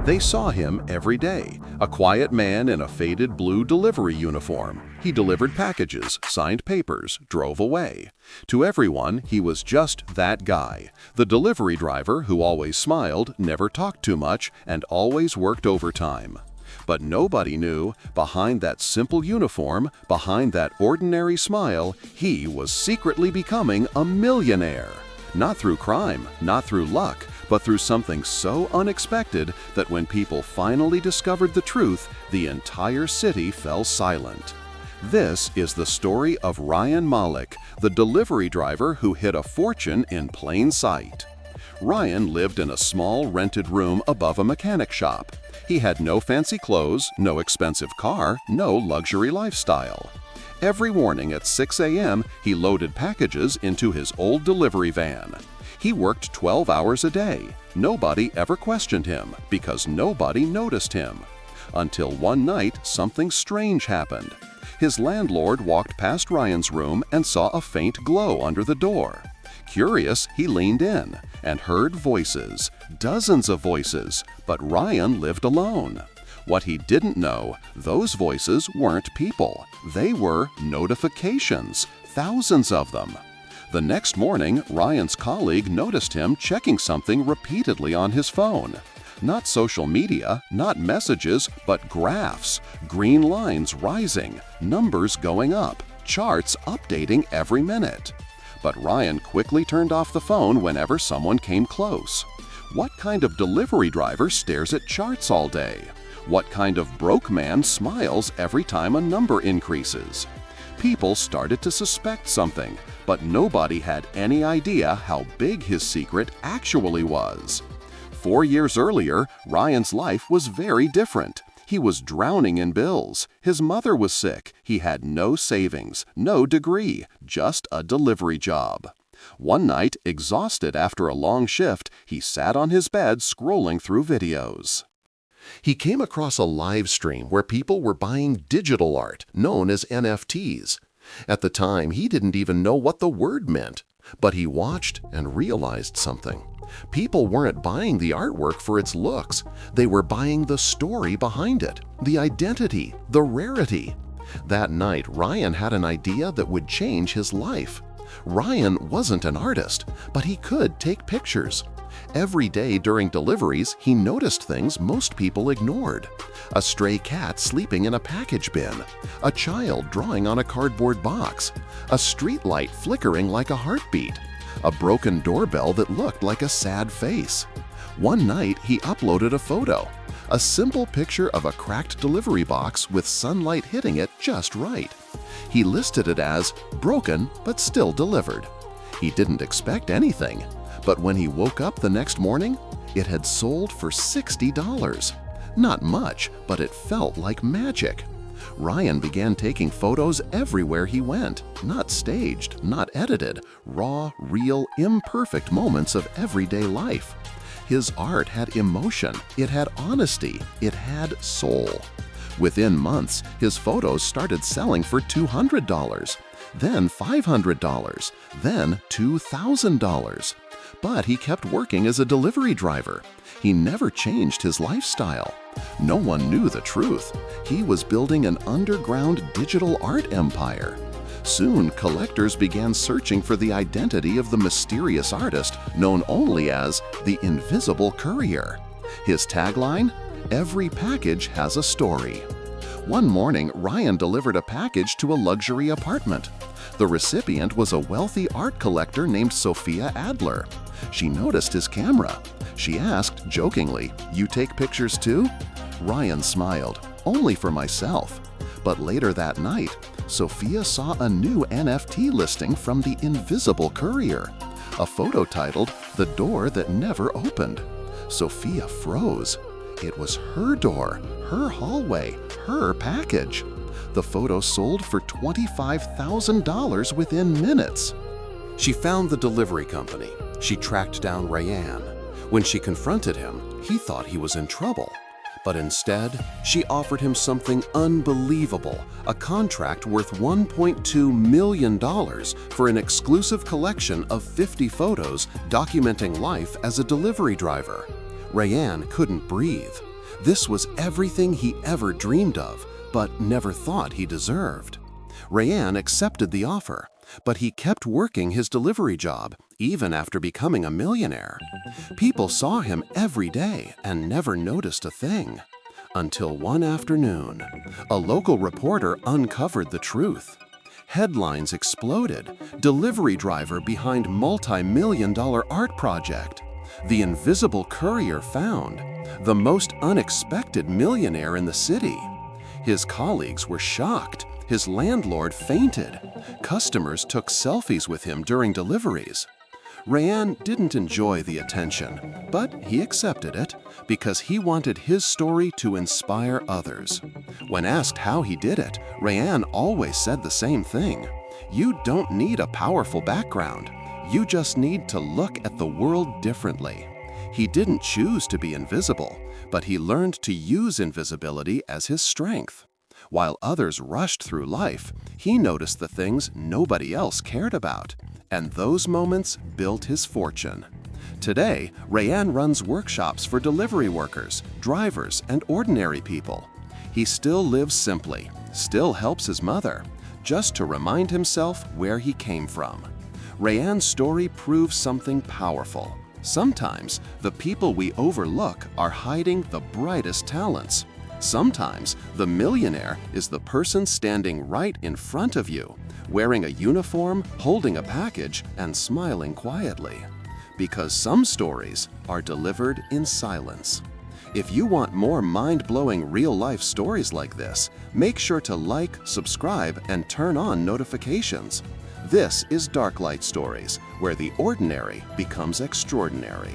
They saw him every day, a quiet man in a faded blue delivery uniform. He delivered packages, signed papers, drove away. To everyone, he was just that guy, the delivery driver who always smiled, never talked too much, and always worked overtime. But nobody knew, behind that simple uniform, behind that ordinary smile, he was secretly becoming a millionaire. Not through crime, not through luck, but through something so unexpected that when people finally discovered the truth, the entire city fell silent. This is the story of Ryan Malik, the delivery driver who hid a fortune in plain sight. Ryan lived in a small rented room above a mechanic shop. He had no fancy clothes, no expensive car, no luxury lifestyle. Every morning at 6 a.m., he loaded packages into his old delivery van. He worked 12 hours a day. Nobody ever questioned him because nobody noticed him. Until one night, something strange happened. His landlord walked past Ryan's room and saw a faint glow under the door. Curious, he leaned in and heard voices, dozens of voices, but Ryan lived alone. What he didn't know, those voices weren't people. They were notifications, thousands of them. The next morning, Ryan's colleague noticed him checking something repeatedly on his phone. Not social media, not messages, but graphs, green lines rising, numbers going up, charts updating every minute. But Ryan quickly turned off the phone whenever someone came close. What kind of delivery driver stares at charts all day? What kind of broke man smiles every time a number increases? People started to suspect something, but nobody had any idea how big his secret actually was. 4 years earlier, Ryan's life was very different. He was drowning in bills. His mother was sick. He had no savings, no degree, just a delivery job. One night, exhausted after a long shift, he sat on his bed scrolling through videos. He came across a live stream where people were buying digital art, known as NFTs. At the time, he didn't even know what the word meant, but he watched and realized something. People weren't buying the artwork for its looks. They were buying the story behind it, the identity, the rarity. That night, Ryan had an idea that would change his life. Ryan wasn't an artist, but he could take pictures. Every day during deliveries, he noticed things most people ignored. A stray cat sleeping in a package bin, a child drawing on a cardboard box, a street light flickering like a heartbeat, a broken doorbell that looked like a sad face. One night, he uploaded a photo, a simple picture of a cracked delivery box with sunlight hitting it just right. He listed it as broken but still delivered. He didn't expect anything, but when he woke up the next morning, it had sold for $60. Not much, but it felt like magic. Ryan began taking photos everywhere he went, not staged, not edited, raw, real, imperfect moments of everyday life. His art had emotion, it had honesty, it had soul. Within months, his photos started selling for $200, then $500, then $2,000. But he kept working as a delivery driver. He never changed his lifestyle. No one knew the truth. He was building an underground digital art empire. Soon, collectors began searching for the identity of the mysterious artist known only as the Invisible Courier. His tagline? Every package has a story. One morning, Ryan delivered a package to a luxury apartment. The recipient was a wealthy art collector named Sophia Adler. She noticed his camera. She asked jokingly, "You take pictures too?" Ryan smiled, "Only for myself." But later that night, Sophia saw a new NFT listing from the Invisible Courier, a photo titled "The Door That Never Opened." Sophia froze. It was her door, her hallway, her package. The photo sold for $25,000 within minutes. She found the delivery company. She tracked down Ryan. When she confronted him, he thought he was in trouble. But instead, she offered him something unbelievable, a contract worth $1.2 million for an exclusive collection of 50 photos documenting life as a delivery driver. Ryan couldn't breathe. This was everything he ever dreamed of, but never thought he deserved. Rayan accepted the offer, but he kept working his delivery job even after becoming a millionaire. People saw him every day and never noticed a thing. Until one afternoon, a local reporter uncovered the truth. Headlines exploded. Delivery driver behind multi-million-dollar art project. The invisible courier found. The most unexpected millionaire in the city. His colleagues were shocked. His landlord fainted. Customers took selfies with him during deliveries. Rayan didn't enjoy the attention, but he accepted it because he wanted his story to inspire others. When asked how he did it, Rayan always said the same thing. You don't need a powerful background. You just need to look at the world differently. He didn't choose to be invisible, but he learned to use invisibility as his strength. While others rushed through life, he noticed the things nobody else cared about, and those moments built his fortune. Today, Rayan runs workshops for delivery workers, drivers, and ordinary people. He still lives simply, still helps his mother, just to remind himself where he came from. Rayan's story proves something powerful. Sometimes, the people we overlook are hiding the brightest talents. Sometimes, the millionaire is the person standing right in front of you, wearing a uniform, holding a package, and smiling quietly. Because some stories are delivered in silence. If you want more mind-blowing real-life stories like this, make sure to like, subscribe, and turn on notifications. This is Darklight Stories, where the ordinary becomes extraordinary.